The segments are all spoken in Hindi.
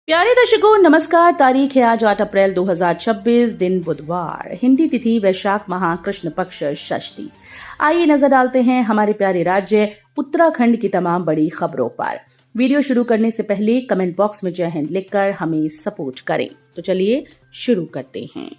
प्यारे दर्शकों नमस्कार। तारीख है आज 8 अप्रैल 2026, दिन बुधवार, हिंदी तिथि वैशाख माह कृष्ण पक्ष षष्ठी। आइए नजर डालते हैं हमारे प्यारे राज्य उत्तराखंड की तमाम बड़ी खबरों पर। वीडियो शुरू करने से पहले कमेंट बॉक्स में जय हिंद लिखकर हमें सपोर्ट करें। तो चलिए शुरू करते हैं।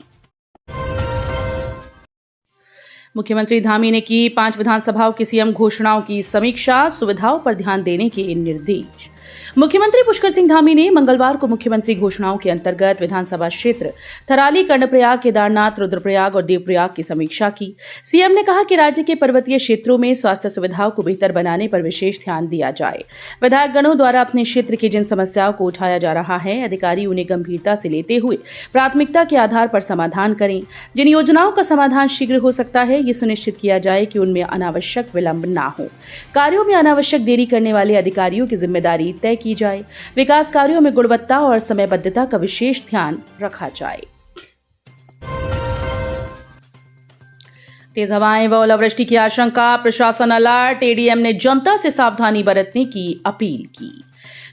मुख्यमंत्री धामी ने की 5 विधानसभाओं की सीएम घोषणाओं की समीक्षा, सुविधाओं पर ध्यान देने के निर्देश। मुख्यमंत्री पुष्कर सिंह धामी ने मंगलवार को मुख्यमंत्री घोषणाओं के अंतर्गत विधानसभा क्षेत्र थराली, कर्णप्रयाग, केदारनाथ, रुद्रप्रयाग और देवप्रयाग की समीक्षा की। सीएम ने कहा कि राज्य के पर्वतीय क्षेत्रों में स्वास्थ्य सुविधाओं को बेहतर बनाने पर विशेष ध्यान दिया जाए। विधायक गणों द्वारा अपने क्षेत्र की जिन समस्याओं को उठाया जा रहा है, अधिकारी उन्हें गंभीरता से लेते हुए प्राथमिकता के आधार पर समाधान करें। जिन योजनाओं का समाधान शीघ्र हो सकता है, ये सुनिश्चित किया जाए कि उनमें अनावश्यक विलंब न हो। कार्यों में अनावश्यक देरी करने वाले अधिकारियों की जिम्मेदारी तय की जाए। विकास कार्यों में गुणवत्ता और समयबद्धता का विशेष ध्यान रखा जाए। तेज हवाएं व ओलावृष्टि की आशंका, प्रशासन अलर्ट। एडीएम ने जनता से सावधानी बरतने की अपील की।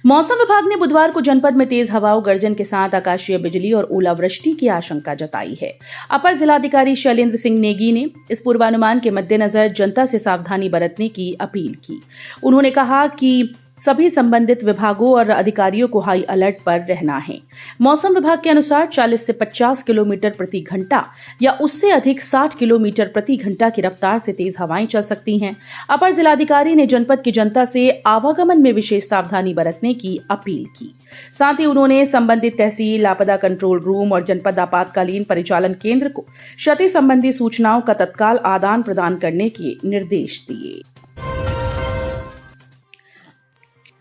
मौसम विभाग ने बुधवार को जनपद में तेज हवाओं, गर्जन के साथ आकाशीय बिजली और ओलावृष्टि की आशंका जताई है। अपर जिलाधिकारी शैलेंद्र सिंह नेगी ने इस पूर्वानुमान के मद्देनजर जनता से सावधानी बरतने की अपील की। उन्होंने कहा कि सभी संबंधित विभागों और अधिकारियों को हाई अलर्ट पर रहना है। मौसम विभाग के अनुसार 40 से 50 किलोमीटर प्रति घंटा या उससे अधिक 60 किलोमीटर प्रति घंटा की रफ्तार से तेज हवाएं चल सकती हैं। अपर जिलाधिकारी ने जनपद की जनता से आवागमन में विशेष सावधानी बरतने की अपील की। साथ ही उन्होंने संबंधित तहसील, आपदा कंट्रोल रूम और जनपद आपातकालीन परिचालन केंद्र को क्षति संबंधी सूचनाओं का तत्काल आदान प्रदान करने के निर्देश दिए।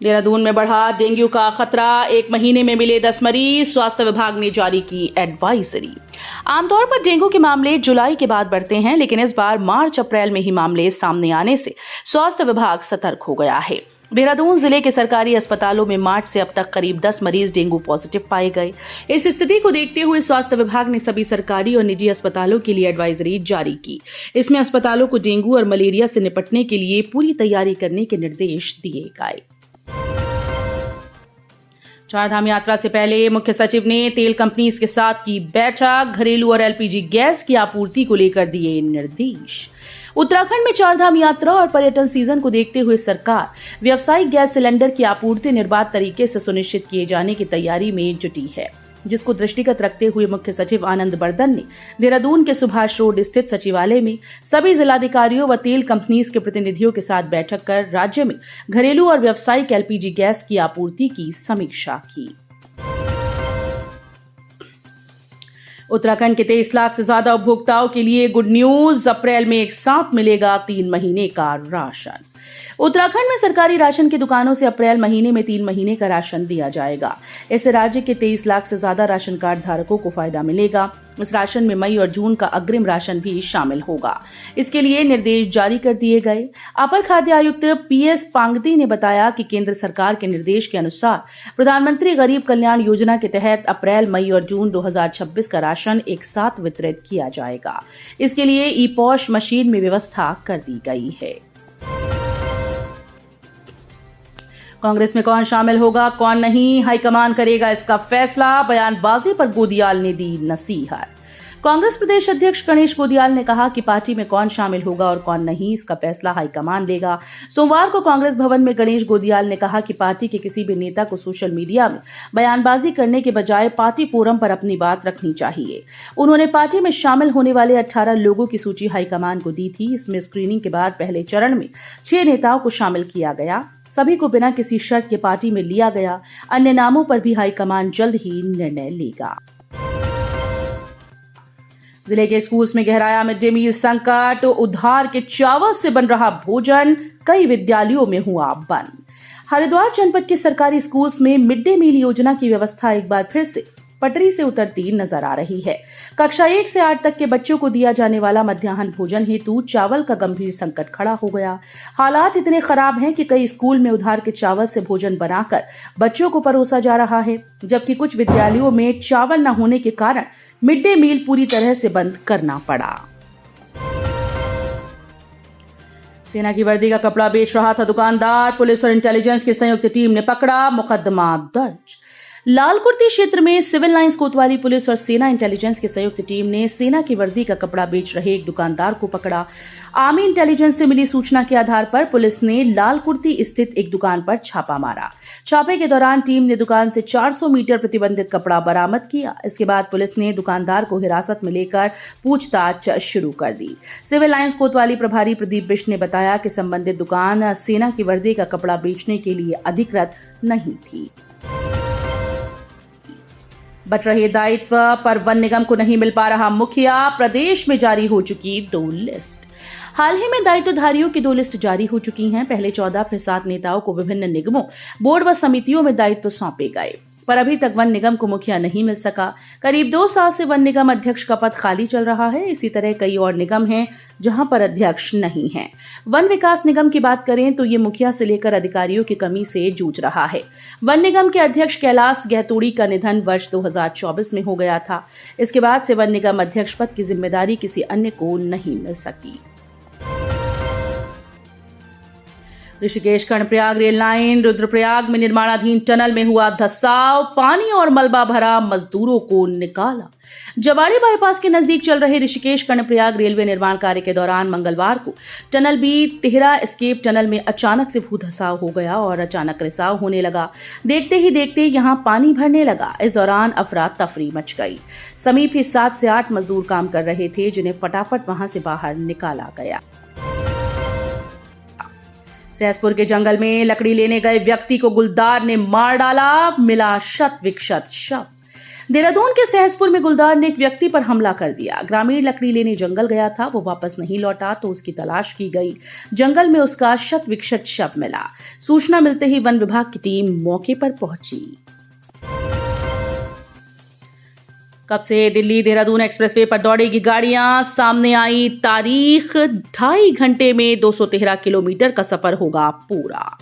देहरादून में बढ़ा डेंगू का खतरा, 1 महीने में मिले 10 मरीज, स्वास्थ्य विभाग ने जारी की एडवाइजरी। आमतौर पर डेंगू के मामले जुलाई के बाद बढ़ते हैं, लेकिन इस बार मार्च अप्रैल में ही मामले सामने आने से स्वास्थ्य विभाग सतर्क हो गया है। देहरादून जिले के सरकारी अस्पतालों में मार्च से अब तक करीब 10 मरीज डेंगू पॉजिटिव पाए गए। इस स्थिति को देखते हुए स्वास्थ्य विभाग ने सभी सरकारी और निजी अस्पतालों के लिए एडवाइजरी जारी की। इसमें अस्पतालों को डेंगू और मलेरिया से निपटने के लिए पूरी तैयारी करने के निर्देश दिए गए। चारधाम यात्रा से पहले मुख्य सचिव ने तेल कंपनीज के साथ की बैठक, घरेलू और एलपीजी गैस की आपूर्ति को लेकर दिए निर्देश। उत्तराखंड में चारधाम यात्रा और पर्यटन सीजन को देखते हुए सरकार व्यावसायिक गैस सिलेंडर की आपूर्ति निर्बाध तरीके से सुनिश्चित किए जाने की तैयारी में जुटी है, जिसको दृष्टिगत रखते हुए मुख्य सचिव आनंद बर्धन ने देहरादून के सुभाष रोड स्थित सचिवालय में सभी जिलाधिकारियों व तेल कंपनीज के प्रतिनिधियों के साथ बैठक कर राज्य में घरेलू और व्यावसायिक एलपीजी गैस की आपूर्ति की समीक्षा की। उत्तराखंड के 23 लाख से ज्यादा उपभोक्ताओं के लिए गुड न्यूज, अप्रैल में एक साथ मिलेगा 3 महीने का राशन। उत्तराखंड में सरकारी राशन की दुकानों से अप्रैल महीने में 3 महीने का राशन दिया जाएगा। इससे राज्य के 23 लाख से ज्यादा राशन कार्ड धारकों को फायदा मिलेगा। इस राशन में मई और जून का अग्रिम राशन भी शामिल होगा। इसके लिए निर्देश जारी कर दिए गए। अपर खाद्य आयुक्त पीएस पांगती ने बताया कि केंद्र सरकार के निर्देश के अनुसार प्रधानमंत्री गरीब कल्याण योजना के तहत अप्रैल, मई और जून 2026 का राशन एक साथ वितरित किया जाएगा। इसके लिए ई-पॉश मशीन में व्यवस्था कर दी गई है। कांग्रेस में कौन शामिल होगा, कौन नहीं, हाईकमान करेगा इसका फैसला। बयानबाजी पर गोदियाल ने दी नसीहत। कांग्रेस प्रदेश अध्यक्ष गणेश गोदियाल ने कहा कि पार्टी में कौन शामिल होगा और कौन नहीं, इसका फैसला हाईकमान लेगा। सोमवार को कांग्रेस भवन में गणेश गोदियाल ने कहा कि पार्टी के किसी भी नेता को सोशल मीडिया में बयानबाजी करने के बजाय पार्टी फोरम पर अपनी बात रखनी चाहिए। उन्होंने पार्टी में शामिल होने वाले 18 लोगों की सूची हाईकमान को दी थी। इसमें स्क्रीनिंग के बाद पहले चरण में 6 नेताओं को शामिल किया गया। सभी को बिना किसी शर्त के पार्टी में लिया गया। अन्य नामों पर भी हाईकमान जल्द ही निर्णय लेगा। जिले के स्कूल्स में गहराया मिड डे मील संकट, उधार के चावल से बन रहा भोजन कई विद्यालयों में हुआ बंद। हरिद्वार जनपद के सरकारी स्कूल्स में मिड डे मील योजना की व्यवस्था एक बार फिर से पटरी से उतरती नजर आ रही है। कक्षा 1 से 8 तक के बच्चों को दिया जाने वाला मध्याह्न भोजन हेतु चावल का गंभीर संकट खड़ा हो गया। हालात इतने खराब हैं कि कई स्कूल में उधार के चावल से भोजन बनाकर बच्चों को परोसा जा रहा है, जबकि कुछ विद्यालयों में चावल न होने के कारण मिड डे मील पूरी तरह से बंद करना पड़ा। सेना की वर्दी का कपड़ा बेच रहा था दुकानदार, पुलिस और इंटेलिजेंस की संयुक्त टीम ने पकड़ा, मुकदमा दर्ज। लालकुर्ती क्षेत्र में सिविल लाइंस कोतवाली पुलिस और सेना इंटेलिजेंस की संयुक्त टीम ने सेना की वर्दी का कपड़ा बेच रहे एक दुकानदार को पकड़ा। आर्मी इंटेलिजेंस से मिली सूचना के आधार पर पुलिस ने लालकुर्ती स्थित एक दुकान पर छापा मारा। छापे के दौरान टीम ने दुकान से 400 मीटर प्रतिबंधित कपड़ा बरामद किया। इसके बाद पुलिस ने दुकानदार को हिरासत में लेकर पूछताछ शुरू कर दी। सिविल लाइंस कोतवाली प्रभारी प्रदीप बिष्ट ने बताया कि संबंधित दुकान सेना की वर्दी का कपड़ा बेचने के लिए अधिकृत नहीं थी। बच रहे दायित्व पर वन निगम को नहीं मिल पा रहा मुखिया, प्रदेश में जारी हो चुकी 2 लिस्ट। हाल ही में दायित्वधारियों की 2 लिस्ट जारी हो चुकी हैं। पहले 14 फिर 7 नेताओं को विभिन्न निगमों, बोर्ड व समितियों में दायित्व सौंपे गए, पर अभी तक वन निगम को मुखिया नहीं मिल सका। करीब 2 साल से वन निगम अध्यक्ष का पद खाली चल रहा है। इसी तरह कई और निगम हैं जहां पर अध्यक्ष नहीं है। वन विकास निगम की बात करें तो ये मुखिया से लेकर अधिकारियों की कमी से जूझ रहा है। वन निगम के अध्यक्ष कैलाश गहतोड़ी का निधन वर्ष 2024 में हो गया था। इसके बाद से वन निगम अध्यक्ष पद की जिम्मेदारी किसी अन्य को नहीं मिल सकी। ऋषिकेश कर्णप्रयाग रेल लाइन, रुद्रप्रयाग में निर्माणाधीन टनल में हुआ धंसाव, पानी और मलबा भरा, मजदूरों को निकाला। जवाड़ी बाईपास के नजदीक चल रहे ऋषिकेश कर्णप्रयाग रेलवे निर्माण कार्य के दौरान मंगलवार को टनल बी तिहरा एस्केप टनल में अचानक से भू धंसाव हो गया और अचानक रिसाव होने लगा। देखते ही देखते यहां पानी भरने लगा। इस दौरान अफरा तफरी मच गई। समीप ही 7 से 8 मजदूर काम कर रहे थे, जिन्हें फटाफट वहां से बाहर निकाला गया। सहसपुर के जंगल में लकड़ी लेने गए व्यक्ति को गुलदार ने मार डाला, मिला शत विक्षत शव। देहरादून के सहसपुर में गुलदार ने एक व्यक्ति पर हमला कर दिया। ग्रामीण लकड़ी लेने जंगल गया था, वो वापस नहीं लौटा तो उसकी तलाश की गई। जंगल में उसका शत विक्षत शव मिला। सूचना मिलते ही वन विभाग की टीम मौके पर पहुंची। कब से दिल्ली देहरादून एक्सप्रेसवे पर दौड़ेगी गाड़ियां, सामने आई तारीख। 2.5 घंटे में 213 किलोमीटर का सफर होगा पूरा।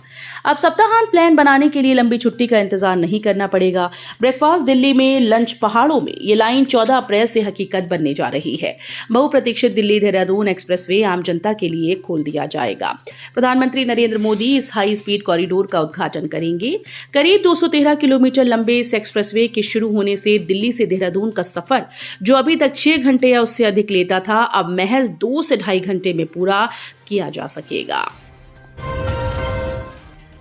अब सप्ताहांत प्लान बनाने के लिए लंबी छुट्टी का इंतजार नहीं करना पड़ेगा। ब्रेकफास्ट दिल्ली में, लंच पहाड़ों में, ये लाइन 14 अप्रैल से हकीकत बनने जा रही है। बहुप्रतीक्षित दिल्ली देहरादून एक्सप्रेसवे आम जनता के लिए खोल दिया जाएगा। प्रधानमंत्री नरेंद्र मोदी इस हाई स्पीड कॉरिडोर का उद्घाटन करेंगे। करीब 213 किलोमीटर लंबे इस एक्सप्रेसवे के शुरू होने से दिल्ली से देहरादून का सफर, जो अभी तक 6 घंटे या उससे अधिक लेता था, अब महज 2 से 2.5 घंटे में पूरा किया जा सकेगा।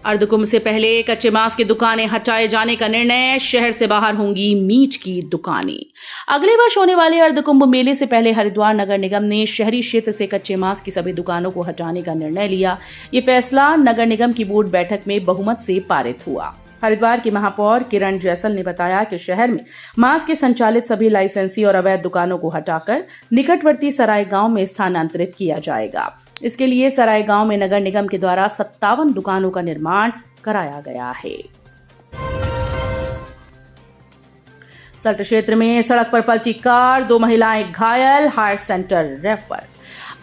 अर्धकुंभ से पहले कच्चे मांस की दुकानें हटाए जाने का निर्णय, शहर से बाहर होंगी मीट की दुकानें। अगले वर्ष होने वाले अर्धकुंभ मेले से पहले हरिद्वार नगर निगम ने शहरी क्षेत्र से कच्चे मांस की सभी दुकानों को हटाने का निर्णय लिया। ये फैसला नगर निगम की बोर्ड बैठक में बहुमत से पारित हुआ। हरिद्वार की महापौर किरण जैसल ने बताया कि शहर में मांस के संचालित सभी लाइसेंसी और अवैध दुकानों को हटाकर निकटवर्ती सराय गांव में स्थानांतरित किया जाएगा। इसके लिए सराय गांव में नगर निगम के द्वारा 57 दुकानों का निर्माण कराया गया है। सल्ट क्षेत्र में सड़क पर पलटी कार, 2 महिलाएं घायल, हायर सेंटर रेफर।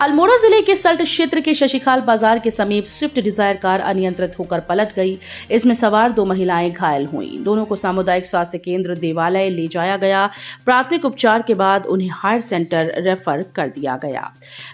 अल्मोड़ा जिले के सल्ट क्षेत्र के शशिखाल बाजार के समीप स्विफ्ट डिजायर कार अनियंत्रित होकर पलट गई। इसमें सवार 2 महिलाएं घायल हुईं। दोनों को सामुदायिक स्वास्थ्य केंद्र देवालय ले जाया गया। प्राथमिक उपचार के बाद उन्हें हायर सेंटर रेफर कर दिया गया।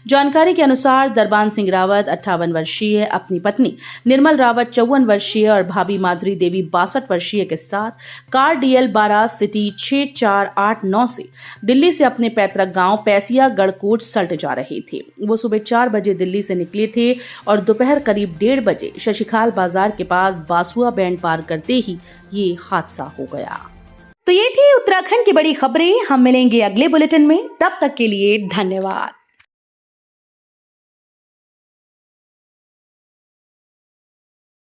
जानकारी के अनुसार दरबान सिंह रावत 58 वर्षीय अपनी पत्नी निर्मल रावत 54 वर्षीय और भाभी माधुरी देवी 62 वर्षीय के साथ कार DL 12 सिटी 6489 से दिल्ली से अपने पैतृक गांव पैसिया गढ़कोट सल्ट जा रहे थे। वो सुबह 4 बजे दिल्ली से निकले थे और दोपहर करीब 1:30 बजे शशिखाल बाजार के पास बासुआ बैंड पार करते ही ये हादसा हो गया। तो ये थी उत्तराखंड की बड़ी खबरें। हम मिलेंगे अगले बुलेटिन में, तब तक के लिए धन्यवाद।